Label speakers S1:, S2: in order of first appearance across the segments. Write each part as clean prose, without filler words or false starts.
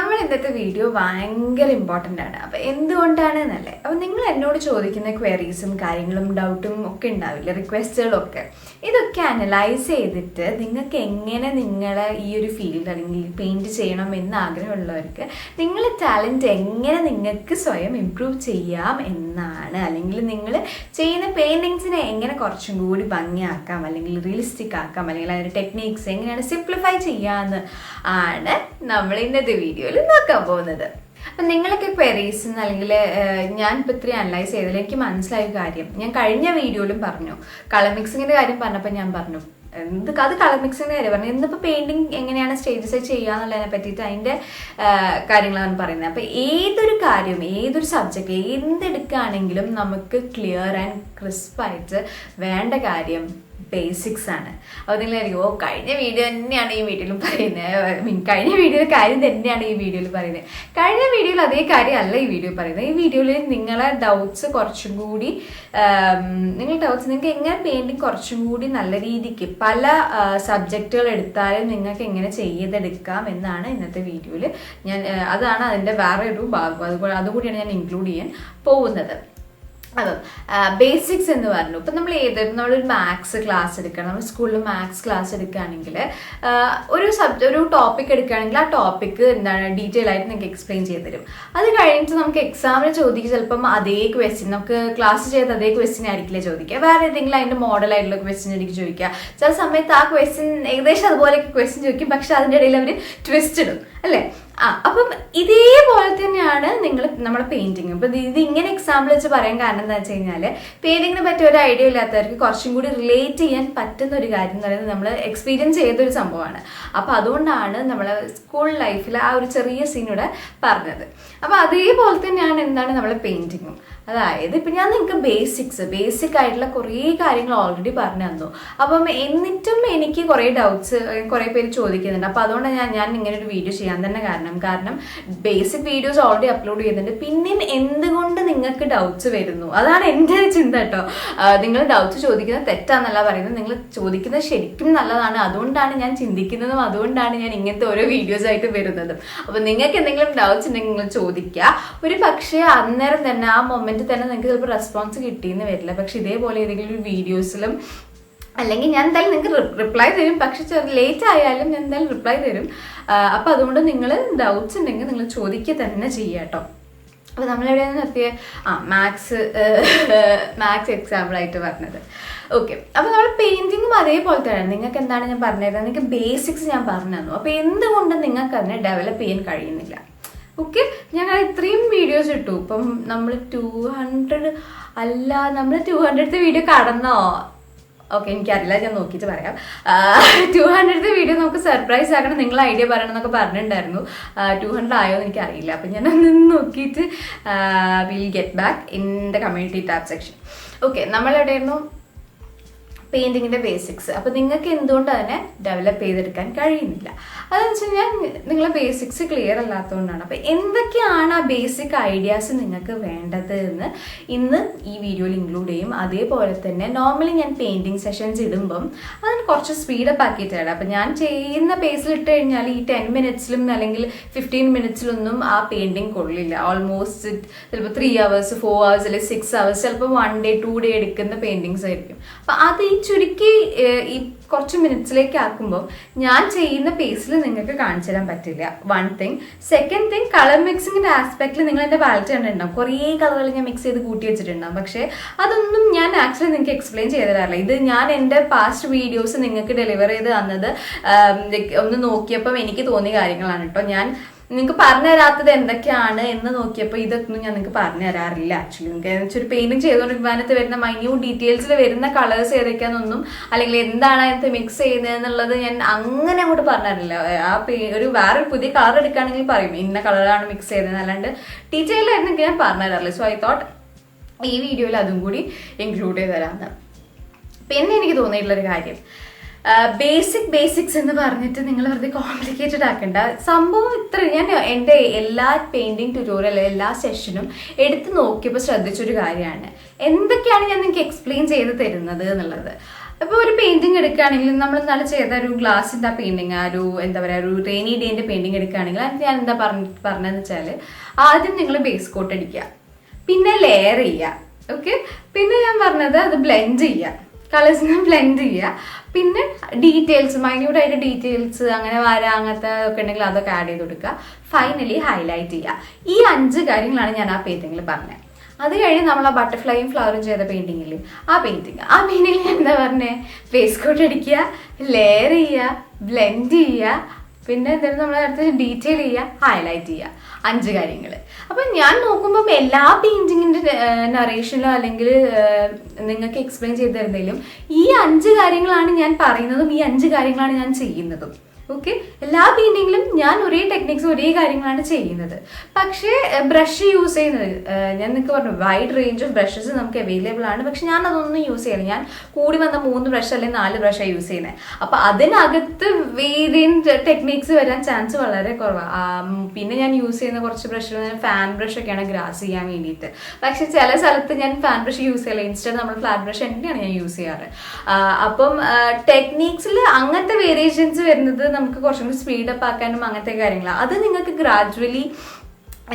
S1: നമ്മൾ ഇന്നത്തെ വീഡിയോ ഭയങ്കര ഇമ്പോർട്ടൻ്റ് ആണ്. അപ്പോൾ എന്തുകൊണ്ടാണെന്നല്ലേ, അപ്പോൾ നിങ്ങൾ എന്നോട് ചോദിക്കുന്ന ക്വയറീസും കാര്യങ്ങളും ഡൗട്ടും ഒക്കെ ഉണ്ടാവില്ല, റിക്വസ്റ്റുകളൊക്കെ. ഇതൊക്കെ അനലൈസ് ചെയ്തിട്ട് നിങ്ങൾക്ക് എങ്ങനെ നിങ്ങളെ ഈ ഒരു ഫീൽഡ് അല്ലെങ്കിൽ പെയിൻറ്റ് ചെയ്യണം എന്ന് ആഗ്രഹമുള്ളവർക്ക് നിങ്ങളുടെ ടാലൻറ്റ് എങ്ങനെ നിങ്ങൾക്ക് സ്വയം ഇമ്പ്രൂവ് ചെയ്യാം എന്നാണ്, അല്ലെങ്കിൽ നിങ്ങൾ ചെയ്യുന്ന പെയിൻറ്റിങ്സിനെ എങ്ങനെ കുറച്ചും കൂടി ഭംഗിയാക്കാം, അല്ലെങ്കിൽ റിയലിസ്റ്റിക് ആക്കാം, അല്ലെങ്കിൽ അതിൻ്റെ ടെക്നീക്സ് എങ്ങനെയാണ് സിംപ്ലിഫൈ ചെയ്യാമെന്ന് ആണ് നമ്മൾ ഇന്നത്തെ വീഡിയോയിൽ നോക്കാൻ പോകുന്നത്. അപ്പം നിങ്ങളൊക്കെ ക്വയറീസ് അല്ലെങ്കിൽ ഞാനിപ്പോൾ ഇത്രയും അനലൈസ് ചെയ്തതിൽ എനിക്ക് മനസ്സിലായ കാര്യം ഞാൻ കഴിഞ്ഞ വീഡിയോയിലും പറഞ്ഞു. കളർ മിക്സിങ്ങിൻ്റെ കാര്യം പറഞ്ഞപ്പോൾ ഞാൻ പറഞ്ഞു അത് കളർ മിക്സിങ്ങിൻ്റെ കാര്യം പറഞ്ഞു. ഇന്നിപ്പോൾ പെയിൻറ്റിങ് എങ്ങനെയാണ് സ്റ്റേജസ് ചെയ്യുക എന്നുള്ളതിനെ പറ്റിയിട്ട് അതിൻ്റെ കാര്യങ്ങളാണ് പറയുന്നത്. അപ്പോൾ ഏതൊരു കാര്യം, ഏതൊരു സബ്ജക്റ്റ് എന്തെടുക്കുകയാണെങ്കിലും നമുക്ക് ക്ലിയർ ആൻഡ് ക്രിസ്പായിട്ട് വേണ്ട കാര്യം ബേസിക്സ് ആണ്. അപ്പോൾ നിങ്ങളായിരിക്കും കഴിഞ്ഞ വീഡിയോ തന്നെയാണ് ഈ വീഡിയോയിലും പറയുന്നത്, കഴിഞ്ഞ വീഡിയോയിലെ കാര്യം തന്നെയാണ് ഈ വീഡിയോയിൽ പറയുന്നത്. കഴിഞ്ഞ വീഡിയോയിൽ അതേ കാര്യമല്ല ഈ വീഡിയോ പറയുന്നത്. ഈ വീഡിയോയിൽ നിങ്ങളെ ഡൗട്ട്സ് കുറച്ചും കൂടി നിങ്ങൾക്ക് എങ്ങനെ പെയിൻറ്റിങ് കുറച്ചും കൂടി നല്ല രീതിക്ക് പല സബ്ജക്റ്റുകൾ എടുത്താലും നിങ്ങൾക്ക് എങ്ങനെ ചെയ്തെടുക്കാം എന്നാണ് ഇന്നത്തെ വീഡിയോയിൽ അതാണ് അതിൻ്റെ വേറെ ഒരു ഭാഗം. അതുകൂടിയാണ് ഞാൻ ഇൻക്ലൂഡ് ചെയ്യാൻ പോകുന്നത്. അപ്പം ബേസിക്സ് എന്ന് പറഞ്ഞു. ഇപ്പം നമ്മളൊരു മാത്സ് ക്ലാസ് എടുക്കണം, നമ്മൾ സ്കൂളിൽ മാത്സ് ക്ലാസ് എടുക്കുകയാണെങ്കിൽ ഒരു ടോപ്പിക് എടുക്കുകയാണെങ്കിൽ ആ ടോപ്പിക്ക് എന്താണ് ഡീറ്റെയിൽ ആയിട്ട് നിങ്ങൾക്ക് എക്സ്പ്ലെയിൻ ചെയ്ത് തരും. അത് കഴിഞ്ഞിട്ട് നമുക്ക് എക്സാമിന് ചോദിക്കുക ചിലപ്പം അതേ ക്വസ്റ്റ്യൻ, നമുക്ക് ക്ലാസ് ചെയ്ത അതേ ക്വസ്റ്റ്യൻ ആയിരിക്കില്ല ചോദിക്കുക, വേറെ ഏതെങ്കിലും അതിൻ്റെ മോഡലായിട്ടുള്ള ക്വസ്റ്റ്യൻ ആയിരിക്കും ചോദിക്കുക. ചില സമയത്ത് ആ ക്വസ്റ്റ്യൻ ഏകദേശം അതുപോലെയൊക്കെ ക്വസ്റ്റ്യൻ ചോദിക്കും, പക്ഷെ അതിൻ്റെ ഇടയിൽ അവർ ട്വിസ്റ്റ് ഇടും അല്ലേ. അപ്പം ഇതേപോലെ തന്നെയാണ് നമ്മളെ പെയിന്റിങ്. ഇപ്പം ഇത് ഇങ്ങനെ എക്സാമ്പിൾ വെച്ച് പറയാൻ കാരണം എന്താ വെച്ച് കഴിഞ്ഞാൽ പെയിന്റിങ്ങിനെ പറ്റി ഒരു ഐഡിയ ഇല്ലാത്തവർക്ക് കുറച്ചും കൂടി റിലേറ്റ് ചെയ്യാൻ പറ്റുന്ന ഒരു കാര്യം എന്ന് പറയുന്നത് നമ്മൾ എക്സ്പീരിയൻസ് ചെയ്തൊരു സംഭവമാണ്. അപ്പം അതുകൊണ്ടാണ് നമ്മളെ സ്കൂൾ ലൈഫിൽ ആ ഒരു ചെറിയ സീനൂടെ പറഞ്ഞത്. അപ്പം അതേപോലെ തന്നെയാണ് എന്താണ് നമ്മളെ പെയിന്റിങ്ങും. അതായത് ഇപ്പം ഞാൻ നിങ്ങൾക്ക് ബേസിക് ആയിട്ടുള്ള കുറേ കാര്യങ്ങൾ ഓൾറെഡി പറഞ്ഞു തന്നു. അപ്പം എന്നിട്ടും എനിക്ക് കുറേ ഡൗട്ട്സ് കുറേ പേര് ചോദിക്കുന്നുണ്ട്. അപ്പം അതുകൊണ്ടാണ് ഞാൻ ഇങ്ങനെ ഒരു വീഡിയോ ചെയ്യാൻ തന്നെ കാരണം ബേസിക് വീഡിയോസ് ഓൾറെഡി അപ്ലോഡ് ചെയ്യുന്നുണ്ട്. പിന്നെയും എന്തുകൊണ്ട് നിങ്ങൾക്ക് ഡൗട്ട്സ് വരുന്നു, അതാണ് എൻ്റെ ചിന്ത കേട്ടോ. നിങ്ങൾ ഡൗട്ട്സ് ചോദിക്കുന്നത് തെറ്റാന്നല്ല പറയുന്നത്, നിങ്ങൾ ചോദിക്കുന്നത് ശരിക്കും നല്ലതാണ്. അതുകൊണ്ടാണ് ഞാൻ ചിന്തിക്കുന്നതും അതുകൊണ്ടാണ് ഞാൻ ഇങ്ങനത്തെ ഓരോ വീഡിയോസ് ആയിട്ട് വരുന്നതും. അപ്പം നിങ്ങൾക്ക് എന്തെങ്കിലും ഡൗട്ട്സ് ഉണ്ടെങ്കിൽ നിങ്ങൾ ചോദിക്കുക. ഒരു പക്ഷേ അന്നേരം തന്നെ ആ മൊമെന്റ് തന്നെ നിങ്ങൾക്ക് ചിലപ്പോൾ റെസ്പോൺസ് കിട്ടിയെന്ന് വരില്ല. പക്ഷെ ഇതേപോലെ ഏതെങ്കിലും ഒരു വീഡിയോസിലും അല്ലെങ്കിൽ ഞാൻ എന്തായാലും നിങ്ങൾക്ക് റിപ്ലൈ തരും. പക്ഷെ ലേറ്റ് ആയാലും ഞാൻ എന്തായാലും റിപ്ലൈ തരും. അപ്പം അതുകൊണ്ട് നിങ്ങൾ ഡൗട്ട്സ് ഉണ്ടെങ്കിൽ നിങ്ങൾ ചോദിക്കുക തന്നെ ചെയ്യുക കേട്ടോ. അപ്പോൾ നമ്മളെവിടെയാണ് നിർത്തിയ മാത്സ് എക്സാമ്പിളായിട്ട് പറഞ്ഞത്. ഓക്കെ, അപ്പോൾ നമ്മൾ പെയിൻറ്റിങ്ങും അതേപോലെ തന്നെ നിങ്ങൾക്ക് എന്താണ് ഞാൻ പറഞ്ഞിരുന്നത്, നിങ്ങൾക്ക് ബേസിക്സ് ഞാൻ പറഞ്ഞു തന്നു. അപ്പോൾ എന്തുകൊണ്ട് നിങ്ങൾക്ക് അതിനെ ഡെവലപ്പ് ചെയ്യാൻ കഴിയുന്നില്ല? ഓക്കെ, ഞങ്ങൾ ഇത്രയും വീഡിയോസ് ഇട്ടു. ഇപ്പം നമ്മൾ 200th വീഡിയോ കടന്നോ? ഓക്കെ, എനിക്കറിയില്ല, ഞാൻ നോക്കിയിട്ട് പറയാം. 200th വീഡിയോ നമുക്ക് സർപ്രൈസ് ആക്കണം, നിങ്ങൾ ഐഡിയ പറയണം എന്നൊക്കെ പറഞ്ഞിട്ടുണ്ടായിരുന്നു. 200 ആയോ എന്ന് എനിക്കറിയില്ല. അപ്പം ഞാൻ ഒന്ന് നോക്കിയിട്ട് will get back in the community tab section. Okay, നമ്മളെവിടെയായിരുന്നു? പെയിൻറ്റിങ്ങിൻ്റെ ബേസിക്സ്. അപ്പോൾ നിങ്ങൾക്ക് എന്തുകൊണ്ട് അതിനെ ഡെവലപ്പ് ചെയ്തെടുക്കാൻ കഴിയുന്നില്ല? അതെന്ന് വെച്ച് കഴിഞ്ഞാൽ നിങ്ങളെ ബേസിക്സ് ക്ലിയർ അല്ലാത്തതുകൊണ്ടാണ്. അപ്പോൾ എന്തൊക്കെയാണ് ആ ബേസിക് ഐഡിയാസ് നിങ്ങൾക്ക് വേണ്ടത് എന്ന് ഇന്ന് ഈ വീഡിയോയിൽ ഇൻക്ലൂഡ് ചെയ്യും. അതേപോലെ തന്നെ നോർമലി ഞാൻ പെയിൻറ്റിങ് സെഷൻസ് ഇടുമ്പം അതിന് കുറച്ച് സ്പീഡപ്പ് ആക്കിയിട്ടാണ്. അപ്പോൾ ഞാൻ ചെയ്യുന്ന പേസിൽ ഇട്ട് കഴിഞ്ഞാൽ ഈ 10 മിനിറ്റ്സിലും അല്ലെങ്കിൽ 15 മിനിറ്റ്സിലൊന്നും ആ പെയിൻറ്റിങ് കൊള്ളില്ല. ഓൾമോസ്റ്റ് ചിലപ്പോൾ 3 hours 4 hours അല്ലെങ്കിൽ 6 hours ചിലപ്പോൾ 1 day 2 day എടുക്കുന്ന പെയിൻറ്റിങ്സ് ആയിരിക്കും. അപ്പോൾ അത് ചുരുക്കി ഈ കുറച്ച് മിനിറ്റ്സിലേക്ക് ആക്കുമ്പോൾ ഞാൻ ചെയ്യുന്ന പേസിൽ നിങ്ങൾക്ക് കാണിച്ചു തരാൻ പറ്റില്ല. 1 thing. സെക്കൻഡ് തിങ്, കളർ മിക്സിങ്ങിൻ്റെ ആസ്പെക്റ്റിൽ നിങ്ങൾ എൻ്റെ പാലറ്റ് കണ്ടിട്ടുണ്ടാവും, കുറേ കളറുകൾ ഞാൻ മിക്സ് ചെയ്ത് കൂട്ടി വെച്ചിട്ടുണ്ടാവും. പക്ഷേ അതൊന്നും ഞാൻ ആക്ച്വലി നിങ്ങൾക്ക് എക്സ്പ്ലെയിൻ ചെയ്ത് തരാറില്ല. ഇത് ഞാൻ എൻ്റെ പാസ്റ്റ് വീഡിയോസ് നിങ്ങൾക്ക് ഡെലിവർ ചെയ്ത് തന്നത് ഒന്ന് നോക്കിയപ്പം എനിക്ക് തോന്നിയ കാര്യങ്ങളാണ് കേട്ടോ. ഞാൻ നിങ്ങൾക്ക് പറഞ്ഞു തരാത്തത് എന്തൊക്കെയാണ് എന്ന് നോക്കിയപ്പോൾ ഇതൊന്നും ഞാൻ നിങ്ങൾക്ക് പറഞ്ഞു തരാറില്ല ആക്ച്വലി. നിങ്ങൾക്ക് ഒരു പെയിൻറ്റിങ് ചെയ്തുകൊണ്ടിരിക്കുമ്പോൾ അതിനകത്ത് വരുന്ന മൈന്യൂട്ട് ഡീറ്റെയിൽസിൽ വരുന്ന കളേഴ്സ് ഏതൊക്കെയാണെന്നൊന്നും അല്ലെങ്കിൽ എന്താണ് അതിനകത്ത് മിക്സ് ചെയ്യുന്നത് എന്നുള്ളത് ഞാൻ അങ്ങനെ അങ്ങോട്ട് പറഞ്ഞറിയില്ല. ഒരു വേറൊരു പുതിയ കളർ എടുക്കുകയാണെങ്കിൽ പറയും ഇന്ന കളറാണ് മിക്സ് ചെയ്തത്, അല്ലാണ്ട് ഡീറ്റെയിൽ ആയിരുന്നെങ്കിൽ ഞാൻ പറഞ്ഞു തരാറില്ല. സോ ഐ തോട്ട് ഈ വീഡിയോയിൽ അതും കൂടി ഇൻക്ലൂഡ് ചെയ്ത് തരാമെന്ന്. പിന്നെ എനിക്ക് തോന്നിയിട്ടുള്ളൊരു കാര്യം, ബേസിക്സ് എന്ന് പറഞ്ഞിട്ട് നിങ്ങൾ വെറുതെ കോംപ്ലിക്കേറ്റഡ് ആക്കണ്ട. സംഭവം ഇത്ര ഞാൻ എൻ്റെ എല്ലാ പെയിൻറ്റിങ് ട്യൂട്ടോറിയൽ എല്ലാ സെഷനും എടുത്ത് നോക്കിയപ്പോൾ ശ്രദ്ധിച്ചൊരു കാര്യമാണ് എന്തൊക്കെയാണ് ഞാൻ നിങ്ങൾക്ക് എക്സ്പ്ലെയിൻ ചെയ്ത് തരുന്നത് എന്നുള്ളത്. അപ്പോൾ ഒരു പെയിന്റിങ് എടുക്കുകയാണെങ്കിൽ നമ്മൾ ഇന്നാളെ ചെയ്ത ഒരു ഗ്ലാസിൻ്റെ ആ പെയിന്റിങ്, ആ ഒരു എന്താ പറയുക ഒരു റെയിനി ഡേന്റെ പെയിന്റിങ് എടുക്കുകയാണെങ്കിൽ അത് ഞാൻ എന്താ പറഞ്ഞതെന്ന് വെച്ചാൽ ആദ്യം നിങ്ങൾ ബേസ് കോട്ട് അടിക്കുക, പിന്നെ ലെയർ ചെയ്യുക. ഓക്കെ, പിന്നെ ഞാൻ പറഞ്ഞത് അത് ബ്ലെൻഡ് ചെയ്യുക, കളേഴ്സിനെ ബ്ലെൻഡ് ചെയ്യുക, പിന്നെ ഡീറ്റെയിൽസ് മൈന്യൂട്ടായിട്ട് ഡീറ്റെയിൽസ് അങ്ങനെ അങ്ങനത്തെ ഒക്കെ ഉണ്ടെങ്കിൽ അതൊക്കെ ആഡ് ചെയ്ത് കൊടുക്കുക, ഫൈനലി ഹൈലൈറ്റ് ചെയ്യുക. ഈ 5 കാര്യങ്ങളാണ് ഞാൻ ആ പെയിന്റിങ്ങിൽ പറഞ്ഞത്. അത് കഴിഞ്ഞ് നമ്മൾ ആ ബട്ടർഫ്ലൈയും ഫ്ലവറും ചെയ്ത പെയിന്റിങ്ങിൽ ആ പെയിന്റിങ്ങിൽ എന്താ പറഞ്ഞേ, ബേസ് കോട്ട് അടിക്കുക, ലെയർ ചെയ്യുക, ബ്ലെൻഡ് ചെയ്യുക, പിന്നെ എന്തായാലും നമ്മൾ അടുത്ത് ഡീറ്റെയിൽ ചെയ്യുക, ഹൈലൈറ്റ് ചെയ്യുക. 5 കാര്യങ്ങൾ. അപ്പം ഞാൻ നോക്കുമ്പം എല്ലാ പെയിന്റിങ്ങിൻ്റെ നറേഷനിലോ അല്ലെങ്കിൽ നിങ്ങൾക്ക് എക്സ്പ്ലെയിൻ ചെയ്ത് തരുന്നതിലും ഈ 5 കാര്യങ്ങളാണ് ഞാൻ പറയുന്നതും ഈ 5 കാര്യങ്ങളാണ് ഞാൻ ചെയ്യുന്നതും. ഓക്കെ, എല്ലാ പെയിന്റിങ്ങിലും ഞാൻ ഒരേ ടെക്നിക്സ് ഒരേ കാര്യങ്ങളാണ് ചെയ്യുന്നത്. പക്ഷേ ബ്രഷ് യൂസ് ചെയ്യുന്നത് ഞാൻ നിങ്ങൾക്ക് പറഞ്ഞു വൈഡ് റേഞ്ച് ഓഫ് ബ്രഷസ് നമുക്ക് അവൈലബിൾ ആണ്. പക്ഷെ ഞാൻ അതൊന്നും യൂസ് ചെയ്യില്ല. ഞാൻ കൂടി വന്ന 3 ബ്രഷ് അല്ലെങ്കിൽ 4 ബ്രഷാണ് യൂസ് ചെയ്യുന്നത്. അപ്പം അതിനകത്ത് വേരിയന്റ് ടെക്നിക്സ് വരാൻ ചാൻസ് വളരെ കുറവാണ്. പിന്നെ ഞാൻ യൂസ് ചെയ്യുന്ന കുറച്ച് ബ്രഷുകൾ ഫാൻ ബ്രഷൊക്കെയാണ് ഗ്രാസ് ചെയ്യാൻ വേണ്ടിയിട്ട്. പക്ഷെ ചില സ്ഥലത്ത് ഞാൻ ഫാൻ ബ്രഷ് യൂസ് ചെയ്യില്ല, ഇൻസ്റ്റന്റ് നമ്മൾ ഫ്ലാറ്റ് ബ്രഷ് തന്നെയാണ് ഞാൻ യൂസ് ചെയ്യാറ്. അപ്പം ടെക്നിക്സിൽ അങ്ങനത്തെ വേരിയേഷൻസ് വരുന്നത് നമുക്ക് കുറച്ചും കൂടി സ്പീഡപ്പ് ആക്കാനും അങ്ങനത്തെ കാര്യങ്ങളാണ്. അത് നിങ്ങൾക്ക് ഗ്രാജുവലി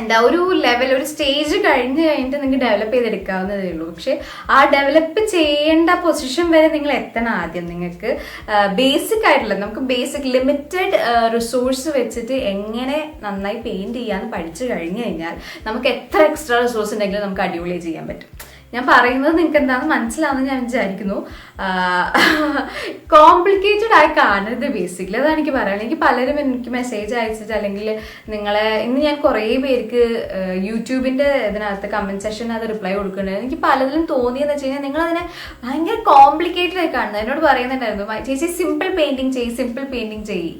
S1: എന്താ ഒരു ലെവൽ ഒരു സ്റ്റേജ് കഴിഞ്ഞിട്ട് നിങ്ങൾക്ക് ഡെവലപ്പ് ചെയ്തെടുക്കാവുന്നതേ ഉള്ളൂ. പക്ഷെ ആ ഡെവലപ്പ് ചെയ്യേണ്ട പൊസിഷൻ വരെ നിങ്ങൾ എത്തണം. ആദ്യം നിങ്ങൾക്ക് ബേസിക് ആയിട്ടുള്ള നമുക്ക് ബേസിക് ലിമിറ്റഡ് റിസോഴ്സ് വെച്ചിട്ട് എങ്ങനെ നന്നായി പെയിന്റ് ചെയ്യാന്ന് പഠിച്ചു കഴിഞ്ഞു കഴിഞ്ഞാൽ നമുക്ക് എത്ര എക്സ്ട്രാ റിസോഴ്സ് ഉണ്ടെങ്കിലും നമുക്ക് അടിപൊളി ചെയ്യാൻ പറ്റും. ഞാൻ പറയുന്നത് നിങ്ങൾക്ക് എന്താണെന്ന് മനസ്സിലാവുമെന്ന് ഞാൻ വിചാരിക്കുന്നു. കോംപ്ലിക്കേറ്റഡ് ആയി കാണരുത് ബേസിക്കലി, അതാണ് എനിക്ക് പറയാനുള്ളത്. എനിക്ക് പലരും എനിക്ക് മെസ്സേജ് അയച്ചിട്ട് അല്ലെങ്കിൽ ഇന്ന് ഞാൻ കുറേ പേർക്ക് യൂട്യൂബിൻ്റെ ഇതിനകത്ത് കമൻറ്റ് സെക്ഷനകത്ത് റിപ്ലൈ കൊടുക്കുന്നുണ്ട്. എനിക്ക് പലതിലും തോന്നിയെന്ന് വെച്ച് കഴിഞ്ഞാൽ നിങ്ങളതിനെ ഭയങ്കര കോംപ്ലിക്കേറ്റഡ് ആയി കാണുന്നത്. എന്നോട് പറയുന്നുണ്ടായിരുന്നു, ചേച്ചി സിമ്പിൾ പെയിൻറ്റിങ് ചെയ്യ്.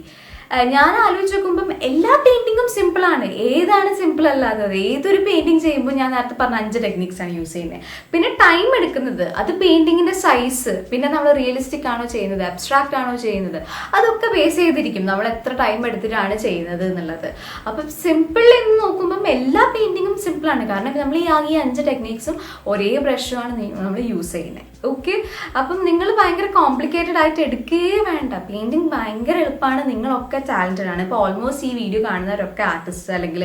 S1: ഞാൻ ആലോചിച്ച് നോക്കുമ്പം എല്ലാ പെയിന്റിങ്ങും സിമ്പിളാണ്. ഏതാണ് സിമ്പിൾ അല്ലാത്തത്? ഏതൊരു പെയിന്റിങ് ചെയ്യുമ്പോൾ ഞാൻ നേരത്തെ പറഞ്ഞ 5 ടെക്നിക്സ് ആണ് യൂസ് ചെയ്യുന്നത്. പിന്നെ ടൈം എടുക്കുന്നത്, അത് പെയിന്റിങ്ങിന്റെ സൈസ്, പിന്നെ നമ്മൾ റിയലിസ്റ്റിക് ആണോ ചെയ്യുന്നത്, അബ്സ്ട്രാക്ട് ആണോ ചെയ്യുന്നത്, അതൊക്കെ ബേസ് ചെയ്തിരിക്കും നമ്മൾ എത്ര ടൈം എടുത്തിട്ടാണ് ചെയ്യുന്നത് എന്നുള്ളത്. അപ്പം സിമ്പിൾ എന്ന് നോക്കുമ്പം എല്ലാ പെയിന്റിങ്ങും സിമ്പിളാണ്. കാരണം നമ്മൾ ഈ 5 ടെക്നിക്സും ഒരേ ബ്രഷുമാണ് നമ്മൾ യൂസ് ചെയ്യുന്നത്. ഓക്കെ, അപ്പം നിങ്ങൾ ഭയങ്കര കോംപ്ലിക്കേറ്റഡ് ആയിട്ട് എടുക്കുകയേ വേണ്ട. പെയിന്റിങ് ഭയങ്കര എളുപ്പമാണ്. നിങ്ങളൊക്കെ ടാലന്റഡ് ആണ്. ഇപ്പോൾ ഓൾമോസ്റ്റ് ഈ വീഡിയോ കാണുന്നവരൊക്കെ ആർട്ടിസ്റ്റ് അല്ലെങ്കിൽ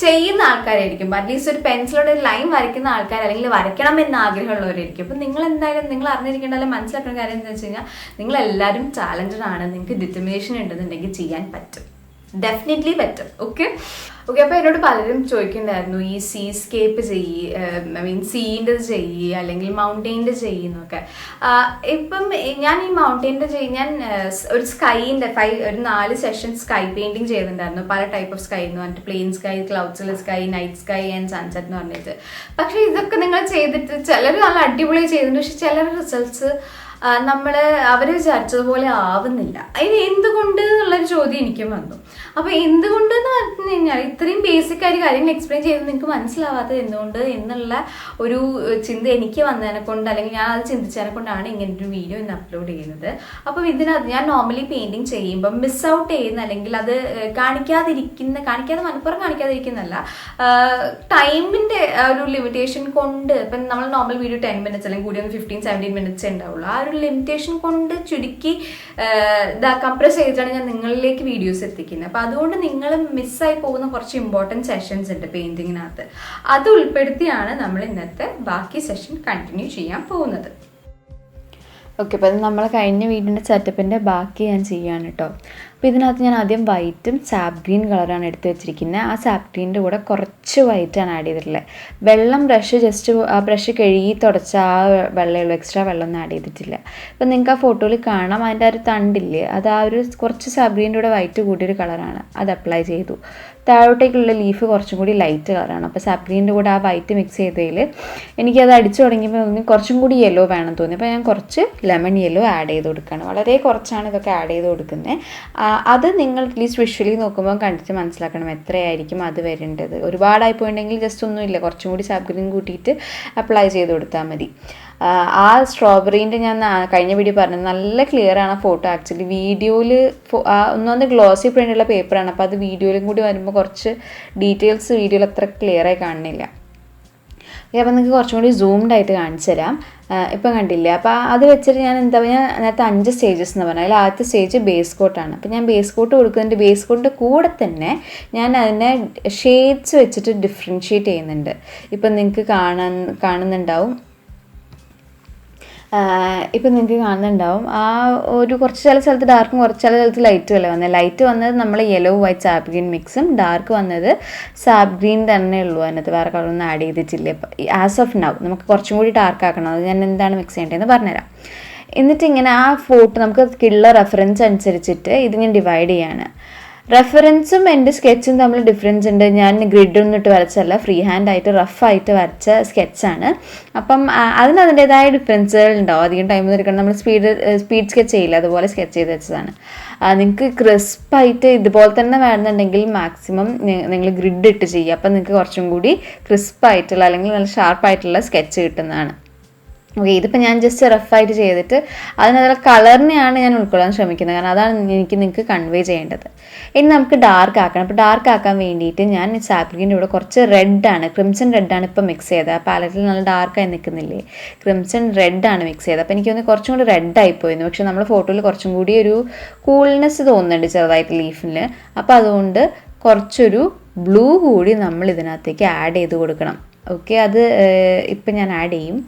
S1: ചെയ്യുന്ന ആൾക്കാരായിരിക്കും. അറ്റ്ലീസ്റ്റ് ഒരു പെൻസിലോടെ ഒരു ലൈൻ വരയ്ക്കുന്ന ആൾക്കാർ അല്ലെങ്കിൽ വരയ്ക്കണം എന്ന ആഗ്രഹമുള്ളവരായിരിക്കും. അപ്പം നിങ്ങൾ എന്തായാലും നിങ്ങൾ അറിഞ്ഞിരിക്കേണ്ട അല്ലെങ്കിൽ മനസ്സിലാക്കുന്ന കാര്യം എന്താ വെച്ച് കഴിഞ്ഞാൽ നിങ്ങളെല്ലാവരും ടാലന്റഡ് ആണ്. നിങ്ങൾക്ക് ഡിറ്റർമിനേഷൻ ഉണ്ടെന്നുണ്ടെങ്കിൽ ചെയ്യാൻ പറ്റും, ഡെഫിനറ്റ്ലി പറ്റും. ഓക്കെ, അപ്പോൾ എന്നോട് പലരും ചോദിക്കുന്നുണ്ടായിരുന്നു ഈ സീസ്കേപ്പ് സീൻ്റെ ചെയ്യ് അല്ലെങ്കിൽ മൗണ്ടെയിൻ്റെ ചെയ്യുന്നൊക്കെ. ഇപ്പം ഞാൻ ഈ മൗണ്ടെയിൻ്റെ ഞാൻ ഒരു സ്കൈൻ്റെ ഒരു 4 സെഷൻ സ്കൈ പെയിൻറ്റിങ് ചെയ്തിട്ടുണ്ടായിരുന്നു. പല ടൈപ്പ് ഓഫ് സ്കൈ എന്ന് പറഞ്ഞിട്ട് പ്ലെയിൻ സ്കൈ, ക്ലൗഡ്സ്ലെ sky, night sky and sunset എന്ന് പറഞ്ഞിട്ട്. പക്ഷേ ഇതൊക്കെ നിങ്ങൾ ചെയ്തിട്ട് ചിലർ നല്ല അടിപൊളി ചെയ്തിട്ടുണ്ട്. പക്ഷെ ചിലർ റിസൾട്ട്സ് അവർ വിചാരിച്ചതുപോലെ ആവുന്നില്ല. അതിന് എന്തുകൊണ്ട് എന്നുള്ളൊരു ചോദ്യം എനിക്കും വന്നു. അപ്പോൾ എന്തുകൊണ്ട് എന്ന് പറഞ്ഞു കഴിഞ്ഞാൽ ഇത്രയും ബേസിക് ആയിട്ട് കാര്യങ്ങൾ എക്സ്പ്ലെയിൻ ചെയ്ത് നിങ്ങൾക്ക് മനസ്സിലാവാത്തത് എന്തുകൊണ്ട് എന്നുള്ള ഒരു ചിന്ത എനിക്ക് വന്നതിനെ കൊണ്ട് അല്ലെങ്കിൽ ഞാൻ അത് ചിന്തിച്ചതിനെ കൊണ്ടാണ് ഇങ്ങനൊരു വീഡിയോ ഇന്ന് അപ്ലോഡ് ചെയ്യുന്നത്. അപ്പം ഇതിനകത്ത് ഞാൻ നോർമലി പെയിൻറ്റിങ് ചെയ്യുമ്പം മിസ് ഔട്ട് ചെയ്യുന്ന അല്ലെങ്കിൽ അത് മനപ്പുറം കാണിക്കാതിരിക്കുന്നല്ല, ടൈമിൻ്റെ ഒരു ലിമിറ്റേഷൻ കൊണ്ട്. ഇപ്പം നമ്മൾ നോർമൽ വീഡിയോ 10 മിനിറ്റ്സ് അല്ലെങ്കിൽ കൂടി 15-17 മിനിറ്റ്സ് ഉണ്ടാവുള്ളൂ. ആ ഒരു ലിമിറ്റേഷൻ കൊണ്ട് ചുരുക്കി കംപ്രസ് ചെയ്തിട്ടാണ് ഞാൻ നിങ്ങളിലേക്ക് വീഡിയോസ് എത്തിക്കുന്നത്. അപ്പം അതുകൊണ്ട് നിങ്ങൾ മിസ്സായി പോകുന്ന കുറച്ച് ഇമ്പോർട്ടൻറ്റ് സെഷൻസ് ഉണ്ട് പെയിൻറ്റിങ്ങിനകത്ത്. അത് ഉൾപ്പെടുത്തിയാണ് നമ്മൾ ഇന്നത്തെ ബാക്കി സെഷൻ കണ്ടിന്യൂ ചെയ്യാൻ പോകുന്നത്. ഓക്കെ, അപ്പോൾ അത് നമ്മൾ കഴിഞ്ഞ വീടിൻ്റെ സെറ്റപ്പിൻ്റെ ബാക്കി ഞാൻ ചെയ്യുകയാണ് കേട്ടോ. അപ്പോൾ ഇതിനകത്ത് ഞാൻ ആദ്യം വൈറ്റും സാപ്പ് ഗ്രീൻ കളറാണ് എടുത്ത് വെച്ചിരിക്കുന്നത്. ആ സാപ്പ് ഗ്രീനിൻ്റെ കൂടെ കുറച്ച് വൈറ്റാണ് ആഡ് ചെയ്തിട്ടുള്ളത്. വെള്ളം ജസ്റ്റ് ആ ബ്രഷ് കഴുകി തുടച്ച ആ വെള്ളമുള്ളൂ, എക്സ്ട്രാ വെള്ളമൊന്നും ആഡ് ചെയ്തിട്ടില്ല. അപ്പോൾ നിങ്ങൾക്ക് ആ ഫോട്ടോയിൽ കാണാം അതിൻ്റെ ആ ഒരു തണ്ടില്ലേ, അത് ആ ഒരു കുറച്ച് സാപ്പ് ഗ്രീനിൻ്റെ കൂടെ വൈറ്റ് കൂടിയൊരു കളറാണ്. അത് അപ്ലൈ ചെയ്തു. താഴോട്ടേക്കുള്ള ലീഫ് കുറച്ചും കൂടി ലൈറ്റ് കളറാണ്. അപ്പോൾ സാപ്പ് ഗ്രീനിൻ്റെ കൂടെ ആ വൈറ്റ് മിക്സ് ചെയ്തതിൽ എനിക്കത് അടിച്ചു തുടങ്ങിയപ്പോൾ തോന്നി കുറച്ചും കൂടി യെല്ലോ വേണം തോന്നി. അപ്പോൾ ഞാൻ കുറച്ച് ലെമൺ യെല്ലോ ആഡ് ചെയ്ത് കൊടുക്കുകയാണ്. വളരെ കുറച്ചാണ് ഇതൊക്കെ ആഡ് ചെയ്ത് കൊടുക്കുന്നത്. അത് നിങ്ങൾ അറ്റ്ലീസ്റ്റ് വിഷ്വലി നോക്കുമ്പോൾ കണ്ടിട്ട് മനസ്സിലാക്കണം എത്രയായിരിക്കും അത് വരേണ്ടത്. ഒരുപാടായി പോയിട്ടുണ്ടെങ്കിൽ ജസ്റ്റ് ഒന്നുമില്ല, കുറച്ചും കൂടി സാപ്പ് ഗ്രീൻ കൂട്ടിയിട്ട് അപ്ലൈ ചെയ്ത് കൊടുത്താൽ മതി. ആ സ്ട്രോബെറീൻ്റെ ഞാൻ കഴിഞ്ഞ വീഡിയോ പറഞ്ഞത് നല്ല ക്ലിയർ ആണ് ഫോട്ടോ. ആക്ച്വലി വീഡിയോയിൽ ഒന്നാമത് ഗ്ലോസി പ്രിൻ്റുള്ള പേപ്പറാണ്. അപ്പോൾ അത് വീഡിയോയിലും കൂടി വരുമ്പോൾ കുറച്ച് ഡീറ്റെയിൽസ് വീഡിയോയിൽ അത്ര ക്ലിയർ ആയി കാണുന്നില്ല. അപ്പോൾ നിങ്ങൾക്ക് കുറച്ചും കൂടി സൂംഡ് ആയിട്ട് കാണിച്ചു തരാം. ഇപ്പം കണ്ടില്ലേ? അപ്പോൾ അത് വെച്ചിട്ട് ഞാൻ നേരത്തെ 5 സ്റ്റേജസ് എന്ന് പറഞ്ഞാൽ അതിൽ ആദ്യത്തെ സ്റ്റേജ് ബേസ് കോട്ടാണ്. അപ്പോൾ ഞാൻ ബേസ് കോട്ട് കൊടുക്കുന്നുണ്ട്. ബേസ് കോട്ടിൻ്റെ കൂടെ തന്നെ ഞാൻ അതിനെ ഷെയ്ഡ്സ് വെച്ചിട്ട് ഡിഫറൻഷ്യേറ്റ് ചെയ്യുന്നുണ്ട്. ഇപ്പം നിങ്ങൾക്ക് കാണുന്നുണ്ടാവും. ഇപ്പം നിങ്ങൾക്ക് കാണുന്നുണ്ടാവും ആ ഒരു കുറച്ച് ചില സ്ഥലത്ത് ഡാർക്കും കുറച്ച് ചില സ്ഥലത്ത് ലൈറ്റും അല്ലേ വന്നത്. ലൈറ്റ് വന്നത് നമ്മൾ യെല്ലോ വൈറ്റ് സാപ്പ് ഗ്രീൻ മിക്സും, ഡാർക്ക് വന്നത് സാപ്പ് ഗ്രീൻ തന്നെ ഉള്ളൂ. അതിനകത്ത് വേറെ കളറൊന്നും ആഡ് ചെയ്തിട്ടില്ല. ആസ് ഓഫ് നൗ നമുക്ക് കുറച്ചും കൂടി ഡാർക്ക് ആക്കണം. അത് ഞാൻ എന്താണ് മിക്സ് ചെയ്യേണ്ടതെന്ന് പറഞ്ഞുതരാം. എന്നിട്ട് ഇങ്ങനെ ആ ഫോട്ടോ നമുക്ക് ഉള്ള റെഫറൻസ് അനുസരിച്ചിട്ട് ഇത് ഞാൻ ഡിവൈഡ് ചെയ്യാണ്. റെഫറൻസും എൻ്റെ സ്കെച്ചും തമ്മിൽ ഡിഫറൻസ് ഉണ്ട്. ഞാൻ ഗ്രിഡൊന്നും ഇട്ട് വരച്ചല്ല, ഫ്രീ ഹാൻഡായിട്ട് റഫായിട്ട് വരച്ച സ്കെച്ചാണ്. അപ്പം അതിന് അതിൻ്റേതായ ഡിഫറൻസുകൾ ഉണ്ടാവും. അധികം ടൈം എടുക്കണം. നമ്മൾ സ്പീഡ് സ്കെച്ച് ചെയ്യില്ല, അതുപോലെ സ്കെച്ച് ചെയ്ത് വെച്ചതാണ്. നിങ്ങൾക്ക് ക്രിസ്പായിട്ട് ഇതുപോലെ തന്നെ വേണമെന്നുണ്ടെങ്കിൽ മാക്സിമം നിങ്ങൾ ഗ്രിഡ് ഇട്ട് ചെയ്യുക. അപ്പം നിങ്ങൾക്ക് കുറച്ചും കൂടി ക്രിസ്പായിട്ടുള്ള അല്ലെങ്കിൽ നല്ല ഷാർപ്പായിട്ടുള്ള സ്കെച്ച് കിട്ടുന്നതാണ്. ഓക്കെ, ഇതിപ്പോൾ ഞാൻ ജസ്റ്റ് റഫായിട്ട് ചെയ്തിട്ട് അതിനുള്ള കളറിനെയാണ് ഞാൻ ഉൾക്കൊള്ളാൻ ശ്രമിക്കുന്നത്. കാരണം അതാണ് നിങ്ങൾക്ക് കൺവേ ചെയ്യേണ്ടത്. ഇനി നമുക്ക് ഡാർക്ക് ആക്കണം. അപ്പോൾ ഡാർക്ക് ആക്കാൻ വേണ്ടിയിട്ട് ഞാൻ സാപ്ലിക്കിൻ്റെ കൂടെ കുറച്ച് റെഡാണ്, ക്രിംസൺ റെഡാണ് ഇപ്പോൾ മിക്സ് ചെയ്തത്. ആ പാലറ്റിൽ നല്ല ഡാർക്കായി നിൽക്കുന്നില്ലേ, ക്രിംസൺ റെഡാണ് മിക്സ് ചെയ്തത്. അപ്പോൾ എനിക്ക് തോന്നുന്നു കുറച്ചും കൂടി റെഡായി പോയിരുന്നു. പക്ഷേ നമ്മുടെ ഫോട്ടോയിൽ കുറച്ചും കൂടി ഒരു കൂൾനെസ് തോന്നുന്നുണ്ട് ചെറുതായിട്ട് ലീഫിൽ. അപ്പോൾ അതുകൊണ്ട് കുറച്ചൊരു ബ്ലൂ കൂടി നമ്മൾ ഇതിനകത്തേക്ക് ആഡ് ചെയ്ത് കൊടുക്കണം. ഓക്കെ, അത് ഇപ്പം ഞാൻ ആഡ് ചെയ്യും.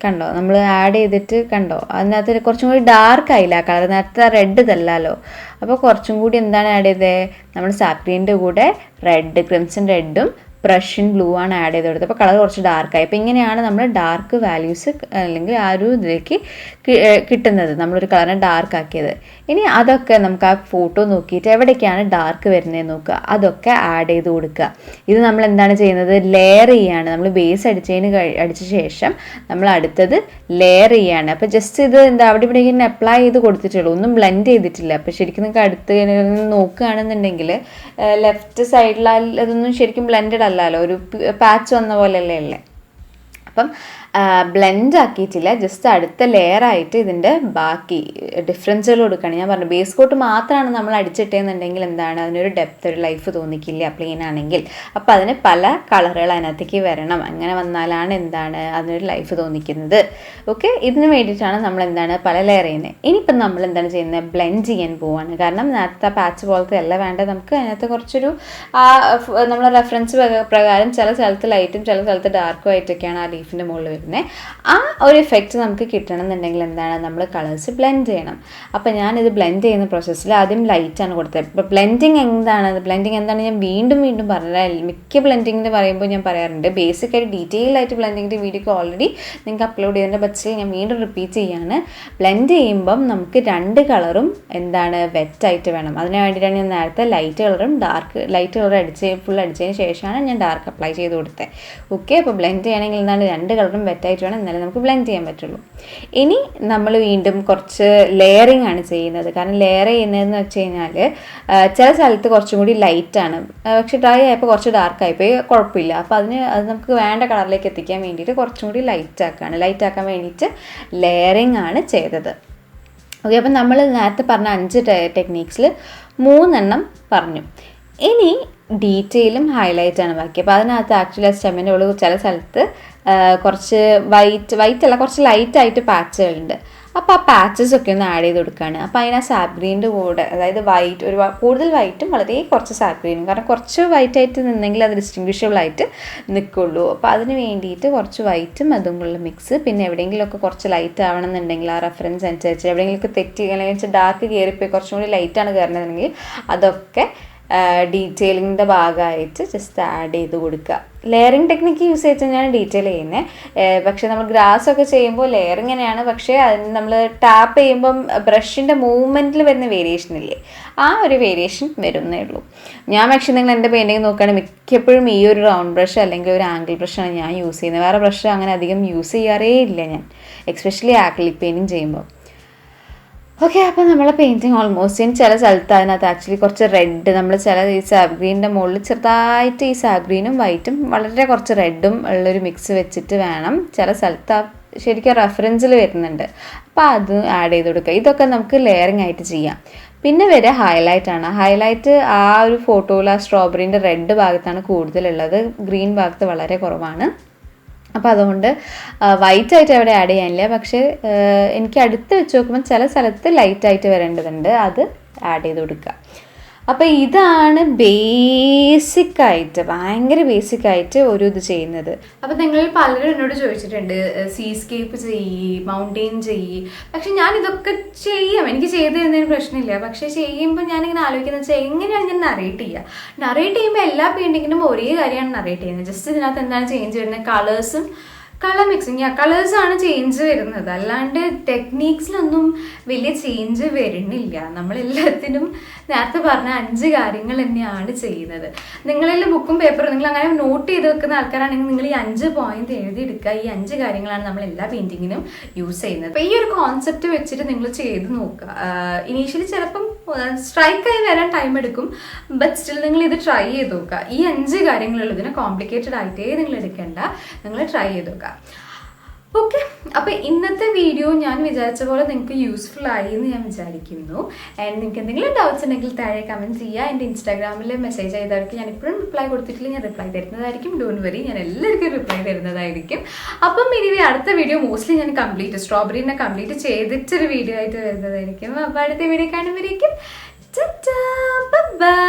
S1: കണ്ടോ, നമ്മൾ ആഡ് ചെയ്തിട്ട് കണ്ടോ അതിനകത്ത് കുറച്ചും കൂടി ഡാർക്ക് ആയില്ല ആ കളർ. നേരത്തെ റെഡ് ഇതല്ലല്ലോ. അപ്പോൾ കുറച്ചും കൂടി എന്താണ് ആഡ് ചെയ്തത്, നമ്മൾ സാപ്ലിൻ്റെ കൂടെ റെഡ്, ക്രിംസൺ റെഡും പ്രഷ്യൻ ബ്ലൂ ആണ് ആഡ് ചെയ്ത് കൊടുത്തത്. അപ്പോൾ കളർ കുറച്ച് ഡാർക്കായി. അപ്പോൾ ഇങ്ങനെയാണ് നമ്മൾ ഡാർക്ക് വാല്യൂസ് അല്ലെങ്കിൽ ആ ഒരു ഇതിലേക്ക് കിട്ടുന്നത്, നമ്മളൊരു കളറിനെ ഡാർക്ക് ആക്കിയത്. ഇനി അതൊക്കെ നമുക്ക് ആ ഫോട്ടോ നോക്കിയിട്ട് എവിടേക്കാണ് ഡാർക്ക് വരുന്നതെന്ന് നോക്കുക, അതൊക്കെ ആഡ് ചെയ്ത് കൊടുക്കുക. ഇത് നമ്മൾ എന്താണ് ചെയ്യുന്നത്, ലെയർ ചെയ്യാണ്. നമ്മൾ ബേസ് അടിച്ച ശേഷം നമ്മൾ അടുത്തത് ലെയർ ചെയ്യാണ്. അപ്പോൾ ജസ്റ്റ് ഇത് അവിടെ ഇവിടെ ഇങ്ങനെ അപ്ലൈ ചെയ്ത് കൊടുത്തിട്ടുള്ളൂ, ഒന്നും ബ്ലെൻഡ് ചെയ്തിട്ടില്ല. അപ്പോൾ ശരിക്കും നിങ്ങൾക്ക് അടുത്ത് നോക്കുകയാണെന്നുണ്ടെങ്കിൽ ലെഫ്റ്റ് സൈഡിൽ അതൊന്നും ശരിക്കും ബ്ലെൻഡഡ് അല്ലല്ലോ, ഒരു പാച്ച് വന്ന പോലെയല്ലേ ഉള്ളത്. അപ്പം ബ്ലെൻഡ് ആക്കിയിട്ടില്ല, ജസ്റ്റ് അടുത്ത ലെയറായിട്ട് ഇതിൻ്റെ ബാക്കി ഡിഫറൻസുകൾ കൊടുക്കുകയാണ്. ഞാൻ പറഞ്ഞു ബേസ് കോട്ട് മാത്രമാണ് നമ്മൾ അടിച്ചിട്ടേന്നുണ്ടെങ്കിൽ എന്താണ് അതിനൊരു ഡെപ്ത്, ഒരു ലൈഫ് തോന്നിക്കില്ല പ്ലെയിൻ ആണെങ്കിൽ. അപ്പോൾ അതിന് പല കളറുകൾ അതിനകത്തേക്ക് വരണം. അങ്ങനെ വന്നാലാണ് എന്താണ് അതിനൊരു ലൈഫ് തോന്നിക്കുന്നത്. ഓക്കെ, ഇതിന് വേണ്ടിയിട്ടാണ് നമ്മൾ എന്താണ് പല ലെയർ ചെയ്യുന്നത്. ഇനിയിപ്പം നമ്മൾ എന്താണ് ചെയ്യുന്നത്, ബ്ലെൻഡ് ചെയ്യാൻ പോവാണ്. കാരണം നേരത്തെ പാച്ച് പോലത്തെ അല്ല വേണ്ടത്, നമുക്ക് അതിനകത്ത് കുറച്ചൊരു നമ്മളെ റെഫറൻസ് പ്രകാരം ചില സ്ഥലത്ത് ലൈറ്റും ചില സ്ഥലത്ത് ഡാർക്കും ആയിട്ടൊക്കെയാണ് ആ ലീഫിൻ്റെ മുകളിൽ വരുന്നത്. ആ ഒരു എഫക്റ്റ് നമുക്ക് കിട്ടണം എന്നുണ്ടെങ്കിൽ എന്താണ് നമ്മൾ കളേഴ്സ് ബ്ലെൻഡ് ചെയ്യണം. അപ്പോൾ ഞാനിത് ബ്ലെൻഡ് ചെയ്യുന്ന പ്രോസസ്സിൽ ആദ്യം ലൈറ്റാണ് കൊടുത്തത്. ഇപ്പോൾ ബ്ലെൻഡിങ് എന്താണ് ഞാൻ വീണ്ടും പറഞ്ഞാൽ മിക്ക ബ്ലെൻഡിങ്ങിന് പറയുമ്പോൾ ഞാൻ പറയാറുണ്ട്. ബേസിക്കായിട്ട് ഡീറ്റെയിൽ ആയിട്ട് ബ്ലെൻഡിങ്ങിൻ്റെ വീഡിയോ ഓൾറെഡി നിങ്ങൾക്ക് അപ്ലോഡ് ചെയ്തതിൻ്റെ ബസ്സിൽ ഞാൻ വീണ്ടും റിപ്പീറ്റ് ചെയ്യാണ്. ബ്ലെൻഡ് ചെയ്യുമ്പം നമുക്ക് 2 കളറും എന്താണ് വെറ്റായിട്ട് വേണം. അതിന് വേണ്ടിയിട്ടാണ് ഞാൻ നേരത്തെ ലൈറ്റ് കളറും ലൈറ്റ് കളർ ഫുൾ അടിച്ചതിന് ശേഷമാണ് ഞാൻ ഡാർക്ക് അപ്ലൈ ചെയ്ത് കൊടുത്തത്. ഓക്കെ, അപ്പോൾ ബ്ലെൻഡ് ചെയ്യണമെങ്കിൽ എന്താണ് 2 കളറും വെറ്റായിട്ട് വേണം, എന്നാലേ നമുക്ക് ബ്ലെൻഡ് ചെയ്യാൻ പറ്റുള്ളൂ. ഇനി നമ്മൾ വീണ്ടും കുറച്ച് ലെയറിങ് ആണ് ചെയ്യുന്നത്. കാരണം ലെയർ ചെയ്യുന്നതെന്ന് വെച്ച് കഴിഞ്ഞാൽ ചില സ്ഥലത്ത് കുറച്ചും കൂടി ലൈറ്റാണ്, പക്ഷെ ഡ്രൈ ആയപ്പോൾ കുറച്ച് ഡാർക്കായിപ്പോയി, കുഴപ്പമില്ല. അപ്പോൾ അത് നമുക്ക് വേണ്ട കളറിലേക്ക് എത്തിക്കാൻ വേണ്ടിയിട്ട് കുറച്ചും കൂടി ലൈറ്റ് ആക്കാൻ വേണ്ടിയിട്ട് ലെയറിങ് ആണ് ചെയ്തത്. ഓക്കെ, അപ്പം നമ്മൾ നേരത്തെ പറഞ്ഞ 5 ടെക്നീക്സിൽ 3 പറഞ്ഞു. ഇനി ഡീറ്റെയിലും ഹൈലൈറ്റാണ് ബാക്കി. അപ്പോൾ അതിനകത്ത് ആക്ച്വലി ആ സ്റ്റെമ്മിൻ്റെ ഉള്ളിൽ ചില സ്ഥലത്ത് കുറച്ച് വൈറ്റ് അല്ല കുറച്ച് ലൈറ്റായിട്ട് പാച്ചുകളുണ്ട്. അപ്പോൾ ആ പാച്ചസ് ഒക്കെ ഒന്ന് ആഡ് ചെയ്ത് കൊടുക്കുകയാണ്. അപ്പോൾ അതിന് ആ സാപ്പ് ഗ്രീൻ്റെ കൂടെ, അതായത് വൈറ്റ് കൂടുതൽ വൈറ്റും വളരെ കുറച്ച് സാപ്പ് ഗ്രീനും, കാരണം കുറച്ച് വൈറ്റായിട്ട് നിന്നെങ്കിൽ അത് ഡിസ്റ്റിങ്വിഷബിൾ ആയിട്ട് നിൽക്കുള്ളൂ. അപ്പോൾ അതിന് വേണ്ടിയിട്ട് കുറച്ച് വൈറ്റും അതും കൂടെ മിക്സ്. പിന്നെ എവിടെയെങ്കിലുമൊക്കെ കുറച്ച് ലൈറ്റ് ആവണം എന്നുണ്ടെങ്കിൽ ആ റെഫറൻസ് അനുസരിച്ച് എവിടെയെങ്കിലുമൊക്കെ തെറ്റി അല്ലെങ്കിൽ ഡാർക്ക് കയറിപ്പോയി കുറച്ചും കൂടി ലൈറ്റാണ് കയറണമെന്നുണ്ടെങ്കിൽ അതൊക്കെ ഡീറ്റെയിലിങ്ങിൻ്റെ ഭാഗമായിട്ട് ജസ്റ്റ് ആഡ് ചെയ്ത് കൊടുക്കുക. ലെയറിങ് ടെക്നിക്ക് യൂസ് ചെയ്ത് ഞാൻ ഡീറ്റെയിൽ ചെയ്യുന്നത്. പക്ഷേ നമ്മൾ ഗ്രാസ് ഒക്കെ ചെയ്യുമ്പോൾ ലെയറിങ് തന്നെയാണ്, പക്ഷേ അതിന് നമ്മൾ ടാപ്പ് ചെയ്യുമ്പം ബ്രഷിൻ്റെ മൂവ്മെൻറ്റിൽ വരുന്ന വേരിയേഷൻ ഇല്ലേ, ആ ഒരു വേരിയേഷൻ വരുന്നേ ഉള്ളൂ. ഞാൻ പക്ഷേ നിങ്ങൾ എൻ്റെ പെയിൻറ്റിങ് നോക്കുകയാണെങ്കിൽ മിക്കപ്പോഴും ഈ ഒരു റൗണ്ട് ബ്രഷ് അല്ലെങ്കിൽ ഒരു ആംഗിൾ ബ്രഷാണ് ഞാൻ യൂസ് ചെയ്യുന്നത്. വേറെ ബ്രഷ് അങ്ങനെ അധികം യൂസ് ചെയ്യാറേ ഇല്ല ഞാൻ, എക്സ്പെഷ്യലി ആക്രിലിക് പെയിൻറ്റിങ് ചെയ്യുമ്പോൾ. ഓക്കെ, അപ്പോൾ നമ്മളെ പെയിൻറ്റിങ് ഓൾമോസ്റ്റ് ചില സ്ഥലത്ത് അതിനകത്ത് ആക്ച്വലി കുറച്ച് റെഡ്, നമ്മൾ ചില ഈ സാപ്പ് ഗ്രീനിൻ്റെ മുകളിൽ ചെറുതായിട്ട് ഈ സാപ്പ് ഗ്രീനും വൈറ്റും വളരെ കുറച്ച് റെഡും ഉള്ളൊരു മിക്സ് വെച്ചിട്ട് വേണം ചില സ്ഥലത്ത് ശരിക്കും റെഫറൻസിൽ വരുന്നുണ്ട്. അപ്പോൾ അത് ആഡ് ചെയ്ത് കൊടുക്കുക. ഇതൊക്കെ നമുക്ക് ലെയറിങ് ആയിട്ട് ചെയ്യാം. പിന്നെ വരെ ഹൈലൈറ്റാണ്. ഹൈലൈറ്റ് ആ ഒരു ഫോട്ടോയിൽ ആ സ്ട്രോബെറീൻ്റെ റെഡ് ഭാഗത്താണ് കൂടുതലുള്ളത്, ഗ്രീൻ ഭാഗത്ത് വളരെ കുറവാണ്. അപ്പോൾ അതുകൊണ്ട് വൈറ്റായിട്ട് അവിടെ ആഡ് ചെയ്യാനില്ല. പക്ഷേ എനിക്ക് അടുത്ത് വെച്ച് നോക്കുമ്പോൾ ചില സ്ഥലത്ത് ലൈറ്റായിട്ട് വരേണ്ടതുണ്ട്, അത് ആഡ് ചെയ്ത് കൊടുക്കുക. അപ്പോൾ ഇതാണ് ബേസിക്കായിട്ട്, ഭയങ്കര ബേസിക്കായിട്ട് ഒരു ഇത് ചെയ്യുന്നത്. അപ്പോൾ നിങ്ങൾ പലരും എന്നോട് ചോദിച്ചിട്ടുണ്ട് സീസ്കേപ്പ് ചെയ്യ്, മൗണ്ടെയിൻ ചെയ്യ്. പക്ഷെ ഞാൻ ഇതൊക്കെ ചെയ്യാം, എനിക്ക് ചെയ്ത് തരുന്നതിന് പ്രശ്നമില്ല. പക്ഷേ ചെയ്യുമ്പോൾ ഞാനിങ്ങനെ ആലോചിക്കുന്നത് വെച്ചാൽ എങ്ങനെയാണ് ഞാൻ നറേറ്റ് ചെയ്യുക. നറേറ്റ് ചെയ്യുമ്പോൾ എല്ലാ പെയിൻറ്റിങ്ങിനും ഒരേ കാര്യമാണ് നറേറ്റ് ചെയ്യുന്നത്. ജസ്റ്റ് ഇതിനകത്ത് എന്താണ് ചേഞ്ച് വരുന്നത്, കളേഴ്സും കളർ മിക്സിങ്, കളേഴ്സാണ് ചേഞ്ച് വരുന്നത്. അല്ലാണ്ട് ടെക്നീക്സിലൊന്നും വലിയ ചേഞ്ച് വരുന്നില്ല. നമ്മളെല്ലാത്തിനും നേരത്തെ പറഞ്ഞ 5 കാര്യങ്ങൾ തന്നെയാണ് ചെയ്യുന്നത്. നിങ്ങളെല്ലാം ബുക്കും പേപ്പറും നിങ്ങൾ അങ്ങനെ നോട്ട് ചെയ്ത് വെക്കുന്ന ആൾക്കാരാണെങ്കിൽ നിങ്ങൾ ഈ 5 പോയിന്റ് എഴുതിയെടുക്കുക. ഈ 5 കാര്യങ്ങളാണ് നമ്മൾ എല്ലാ പെയിൻറ്റിങ്ങിനും യൂസ് ചെയ്യുന്നത്. അപ്പോൾ ഈ ഒരു കോൺസെപ്റ്റ് വെച്ചിട്ട് നിങ്ങൾ ചെയ്ത് നോക്കുക. ഇനീഷ്യലി ചിലപ്പം സ്ട്രൈക്കായി വരാൻ ടൈം എടുക്കും, ബട്ട് സ്റ്റിൽ നിങ്ങൾ ഇത് ട്രൈ ചെയ്ത് നോക്കുക. ഈ 5 കാര്യങ്ങളുള്ളൂ, ഇതിനെ കോംപ്ലിക്കേറ്റഡ് ആയിട്ടേ നിങ്ങൾ എടുക്കേണ്ട, നിങ്ങൾ ട്രൈ ചെയ്ത് നോക്കുക. ഓക്കെ, അപ്പോൾ ഇന്നത്തെ വീഡിയോ ഞാൻ വിചാരിച്ച പോലെ നിങ്ങൾക്ക് യൂസ്ഫുൾ ആയി എന്ന് ഞാൻ വിചാരിക്കുന്നു. ആൻഡ് നിങ്ങൾക്ക് എന്തെങ്കിലും ഡൗട്ട്സ് ഉണ്ടെങ്കിൽ താഴെ കമൻറ്റ് ചെയ്യുക. എൻ്റെ ഇൻസ്റ്റാഗ്രാമിൽ മെസ്സേജ് ചെയ്തവർക്ക് ഞാൻ ഇപ്പോഴും റിപ്ലൈ കൊടുത്തിട്ടില്ല, ഞാൻ റിപ്ലൈ തരുന്നതായിരിക്കും. ഡോണ്ട് വറി, ഞാൻ എല്ലാവർക്കും റിപ്ലൈ തരുന്നതായിരിക്കും. അപ്പം ഇനി അടുത്ത വീഡിയോ മോസ്റ്റ്ലി ഞാൻ സ്ട്രോബെറിനെ കംപ്ലീറ്റ് ചെയ്തിട്ടൊരു വീഡിയോ ആയിട്ട് വരുന്നതായിരിക്കും. അപ്പോൾ അടുത്ത വീഡിയോ കാണുമ്പോഴേക്കും ബൈ.